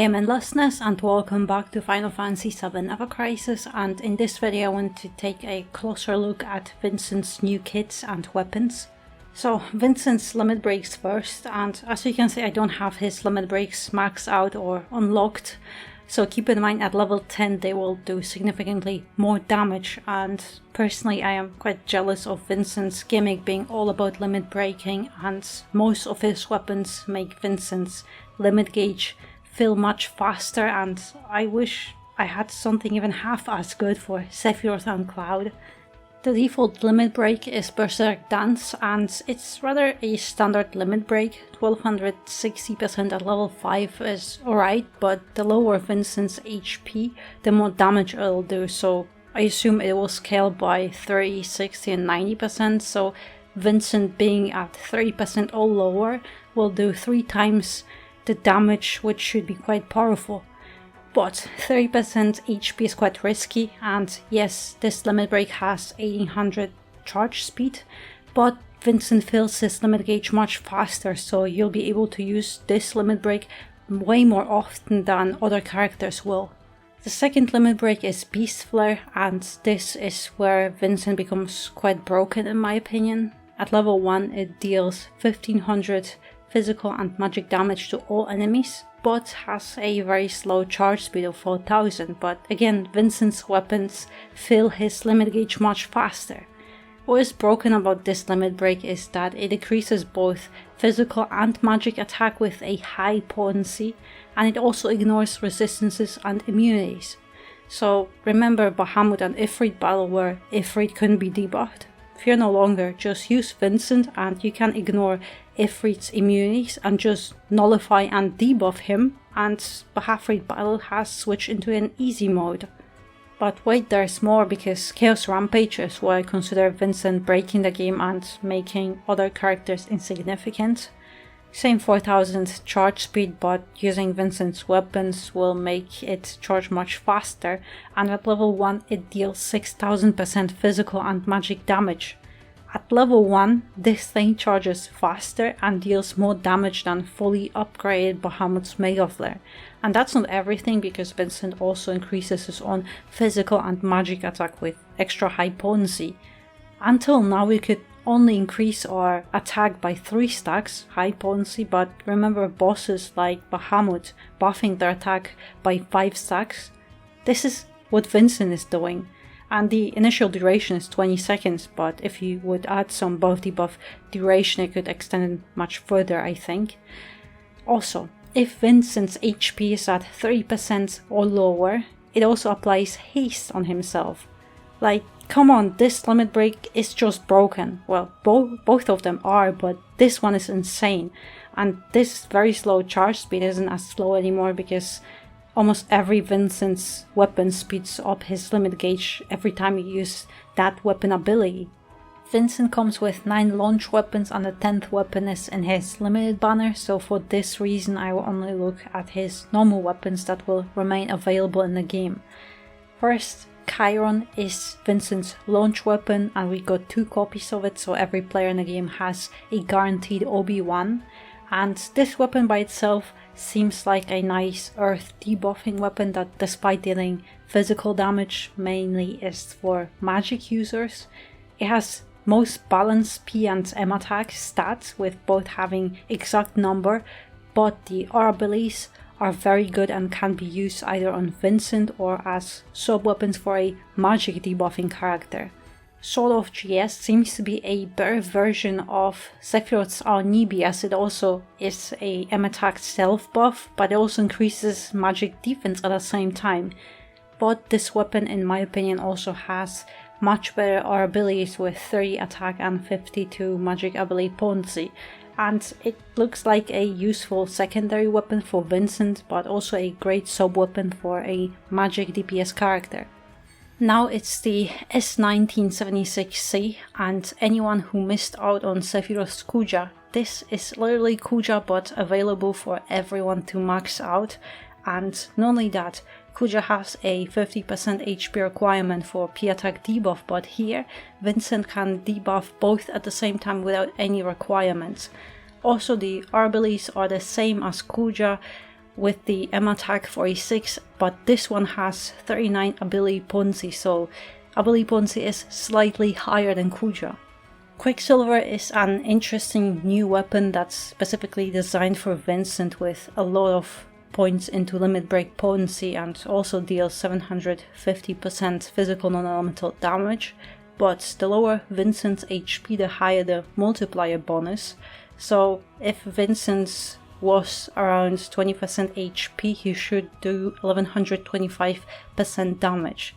am Endlessness and welcome back to Final Fantasy VII Ever Crisis, and in this video I want to take a closer look at Vincent's new kits and weapons. So Vincent's limit breaks first, and as you can see I don't have his limit breaks maxed out or unlocked, so keep in mind at level 10 they will do significantly more damage, and personally I am quite jealous of Vincent's gimmick being all about limit breaking, and most of his weapons make Vincent's limit gauge feel much faster, and I wish I had something even half as good for Sephiroth and Cloud. The default limit break is Berserk Dance, and it's rather a standard limit break. 1260% at level 5 is alright, but the lower Vincent's HP, the more damage it'll do, so I assume it will scale by 30, 60 and 90%, so Vincent being at 30% or lower will do 3 times the damage, which should be quite powerful. But 30% HP is quite risky, and yes, this limit break has 1800 charge speed, but Vincent fills his limit gauge much faster, so you'll be able to use this limit break way more often than other characters will. The second limit break is Beast Flare, and this is where Vincent becomes quite broken in my opinion. At level 1 it deals 1500 physical and magic damage to all enemies, but has a very slow charge speed of 4000, but again Vincent's weapons fill his limit gauge much faster. What is broken about this limit break is that it decreases both physical and magic attack with a high potency, and it also ignores resistances and immunities. So remember Bahamut and Ifrit battle where Ifrit couldn't be debuffed? Fear no longer, just use Vincent and you can ignore Ifrit's immunities and just nullify and debuff him, and Bahamut battle has switched into an easy mode. But wait, there's more, because Chaos Rampage is what I consider Vincent breaking the game and making other characters insignificant. Same 4000 charge speed, but using Vincent's weapons will make it charge much faster, and at level 1 it deals 6000% physical and magic damage. At level 1 this thing charges faster and deals more damage than fully upgraded Bahamut's Mega Flare. And that's not everything, because Vincent also increases his own physical and magic attack with extra high potency. Until now we could only increase our attack by 3 stacks high potency, but remember bosses like Bahamut buffing their attack by 5 stacks? This is what Vincent is doing, and the initial duration is 20 seconds, but if you would add some buff debuff duration it could extend it much further, I think. Also, if Vincent's HP is at 30% or lower, it also applies haste on himself. Like, come on, this limit break is just broken. Well, both of them are, but this one is insane. And this very slow charge speed isn't as slow anymore, because almost every Vincent's weapon speeds up his limit gauge every time you use that weapon ability. Vincent comes with 9 launch weapons, and the 10th weapon is in his limited banner, so for this reason I will only look at his normal weapons that will remain available in the game. First, Chiron is Vincent's launch weapon, and we got 2 copies of it, so every player in the game has a guaranteed OB1. And this weapon by itself seems like a nice earth debuffing weapon that, despite dealing physical damage, mainly is for magic users. It has most balanced P and M attack stats, with both having exact number, but the R abilities are very good and can be used either on Vincent or as sub-weapons for a magic debuffing character. Sword of GS seems to be a better version of Sephiroth's Arnibi, as it also is a M-attack stealth buff, but it also increases magic defense at the same time. But this weapon in my opinion also has much better R abilities with 30 attack and 52 magic ability potency, and it looks like a useful secondary weapon for Vincent, but also a great sub-weapon for a magic DPS character. Now it's the S1976C, and anyone who missed out on Sephiroth's Kuja, this is literally Kuja but available for everyone to max out. And not only that, Kuja has a 50% HP requirement for P-attack debuff, but here Vincent can debuff both at the same time without any requirements. Also, the R abilities are the same as Kuja, with the M attack 46, but this one has 39 ability potency, so ability potency is slightly higher than Kuja. Quicksilver is an interesting new weapon that's specifically designed for Vincent, with a lot of points into limit break potency and also deals 750% physical non-elemental damage, but the lower Vincent's HP, the higher the multiplier bonus. So if Vincent was around 20% HP, he should do 1125% damage.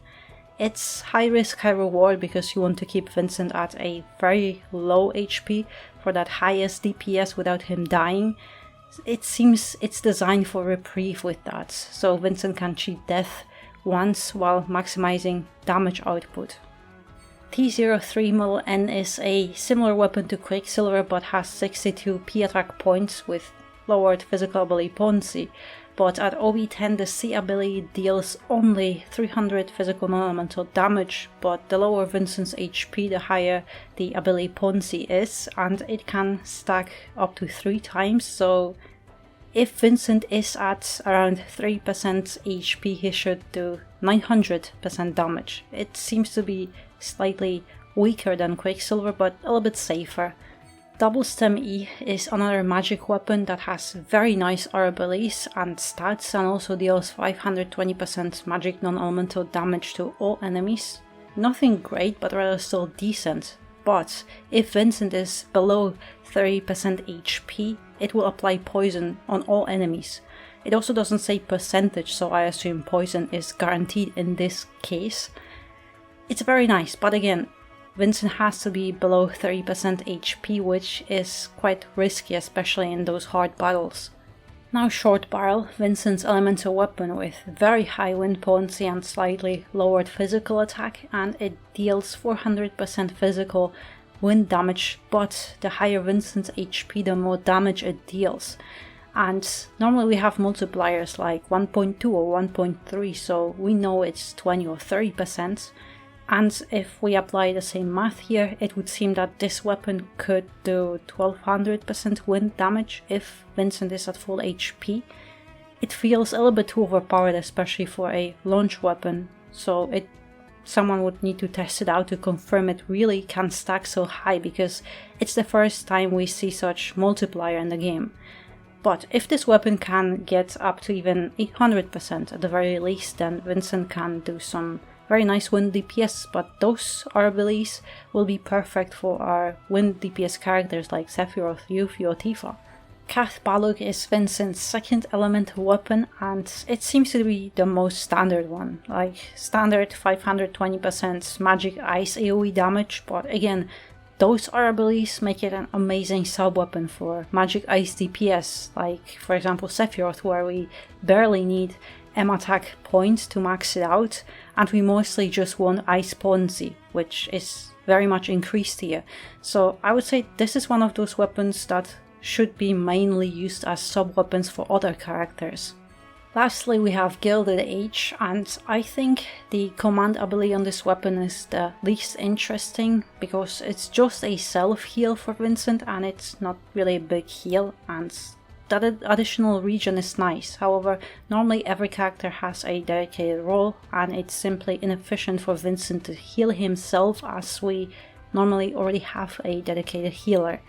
It's high risk, high reward because you want to keep Vincent at a very low HP for that highest DPS without him dying. It seems it's designed for reprieve with that, so Vincent can cheat death once while maximizing damage output. T03 Model N is a similar weapon to Quicksilver but has 62 P attack points with lowered physical ability potency, but at OB10 the C ability deals only 300 physical non-elemental damage, but the lower Vincent's HP the higher the ability potency is, and it can stack up to 3 times, so if Vincent is at around 3% HP he should do 900% damage. It seems to be slightly weaker than Quicksilver but a little bit safer. Double Stem E is another magic weapon that has very nice R abilities and stats, and also deals 520% magic non-elemental damage to all enemies. Nothing great, but rather still decent. But if Vincent is below 30% HP, it will apply poison on all enemies. It also doesn't say percentage, so I assume poison is guaranteed in this case. It's very nice, but again, Vincent has to be below 30% HP, which is quite risky, especially in those hard battles. Now Short Barrel, Vincent's elemental weapon with very high wind potency and slightly lowered physical attack, and it deals 400% physical wind damage, but the higher Vincent's HP the more damage it deals. And normally we have multipliers like 1.2 or 1.3, so we know it's 20 or 30%. And if we apply the same math here, it would seem that this weapon could do 1200% wind damage if Vincent is at full HP. It feels a little bit too overpowered, especially for a launch weapon, so someone would need to test it out to confirm it really can stack so high, because it's the first time we see such multiplier in the game. But if this weapon can get up to even 800% at the very least, then Vincent can do some very nice wind DPS, but those R abilities will be perfect for our wind DPS characters like Sephiroth, Yuffie or Tifa. Kath Balug is Vincent's second elemental weapon, and it seems to be the most standard one, like standard 520% magic ice AoE damage, but again, those R abilities make it an amazing sub-weapon for magic ice DPS, like for example Sephiroth, where we barely need M attack points to max it out, and we mostly just want ice potency, which is very much increased here. So I would say this is one of those weapons that should be mainly used as sub-weapons for other characters. Lastly, we have Gilded Age, and I think the command ability on this weapon is the least interesting, because it's just a self-heal for Vincent and it's not really a big heal, and that additional region is nice. However, normally every character has a dedicated role, and it's simply inefficient for Vincent to heal himself, as we normally already have a dedicated healer.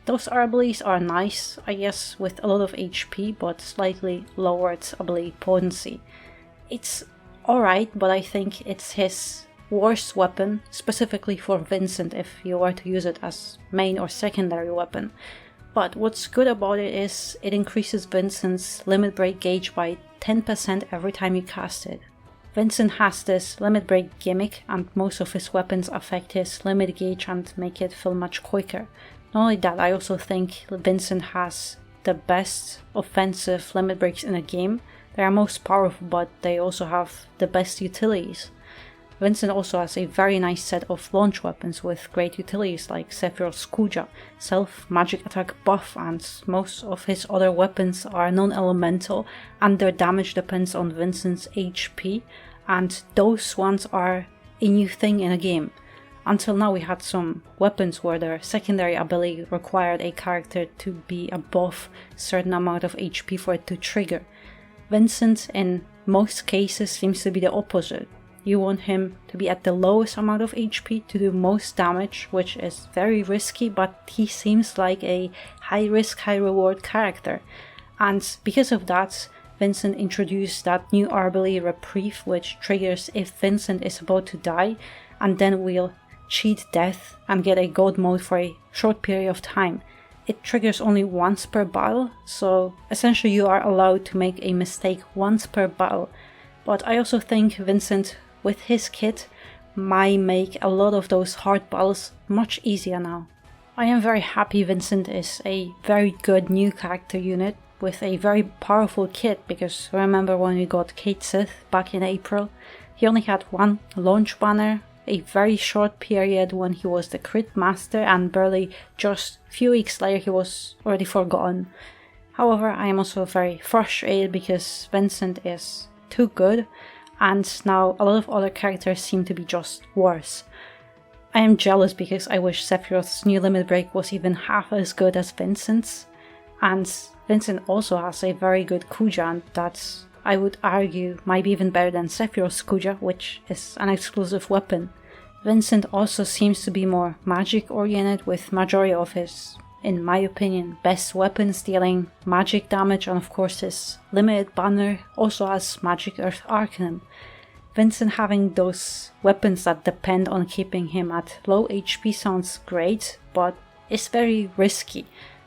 Those R abilities are nice, I guess, with a lot of HP, but slightly lowered ability potency. It's alright, but I think it's his worst weapon, specifically for Vincent if you were to use it as main or secondary weapon. But what's good about it is it increases Vincent's limit break gauge by 10% every time you cast it. Vincent has this limit break gimmick, and most of his weapons affect his limit gauge and make it feel much quicker. Not only that, I also think Vincent has the best offensive limit breaks in the game. They are most powerful, but they also have the best utilities. Vincent also has a very nice set of launch weapons with great utilities like Sephiroth's Kuja, self-magic attack buff, and most of his other weapons are non-elemental and their damage depends on Vincent's HP, and those ones are a new thing in a game. Until now we had some weapons where their secondary ability required a character to be above a certain amount of HP for it to trigger. Vincent in most cases seems to be the opposite. You want him to be at the lowest amount of HP to do most damage, which is very risky, but he seems like a high risk, high reward character. And because of that, Vincent introduced that new Arbally Reprieve, which triggers if Vincent is about to die, and then we'll cheat death and get a god mode for a short period of time. It triggers only once per battle, so essentially you are allowed to make a mistake once per battle. But I also think Vincent, with his kit, might make a lot of those hard battles much easier now. I am very happy Vincent is a very good new character unit with a very powerful kit, because remember when we got Kate Sith back in April, he only had one launch banner, a very short period when he was the crit master, and barely just a few weeks later he was already forgotten. However, I am also very frustrated because Vincent is too good, and now a lot of other characters seem to be just worse. I am jealous because I wish Sephiroth's new limit break was even half as good as Vincent's, and Vincent also has a very good Kuja that I would argue might be even better than Sephiroth's Kuja, which is an exclusive weapon. Vincent also seems to be more magic oriented, with majority of his, in my opinion, best weapons dealing magic damage, and of course his limited banner also has Magic Earth Arcanum. Vincent having those weapons that depend on keeping him at low HP sounds great, but it's very risky.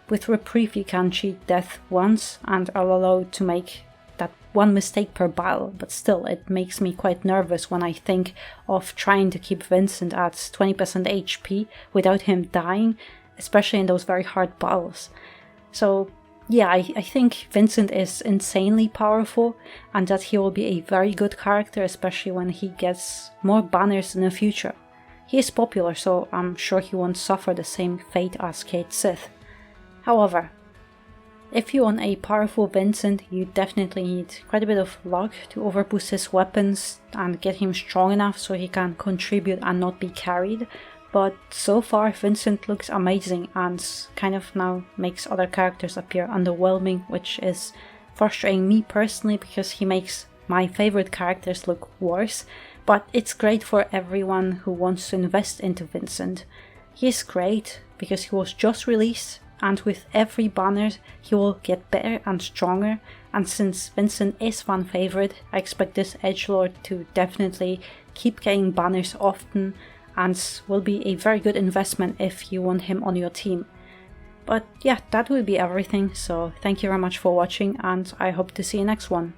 With Reprieve you can cheat death once and are allowed to make that one mistake per battle, but still it makes me quite nervous when I think of trying to keep Vincent at 20% HP without him dying, especially in those very hard battles. So yeah, I think Vincent is insanely powerful and that he will be a very good character, especially when he gets more banners in the future. He is popular, so I'm sure he won't suffer the same fate as Kate Sith. However, if you want a powerful Vincent, you definitely need quite a bit of luck to overboost his weapons and get him strong enough so he can contribute and not be carried. But so far Vincent looks amazing and kind of now makes other characters appear underwhelming, which is frustrating me personally because he makes my favorite characters look worse. But it's great for everyone who wants to invest into Vincent. He is great because he was just released, and with every banner he will get better and stronger, and since Vincent is fan favorite, I expect this edgelord to definitely keep getting banners often and will be a very good investment if you want him on your team. But yeah, that will be everything, so thank you very much for watching and I hope to see you next one.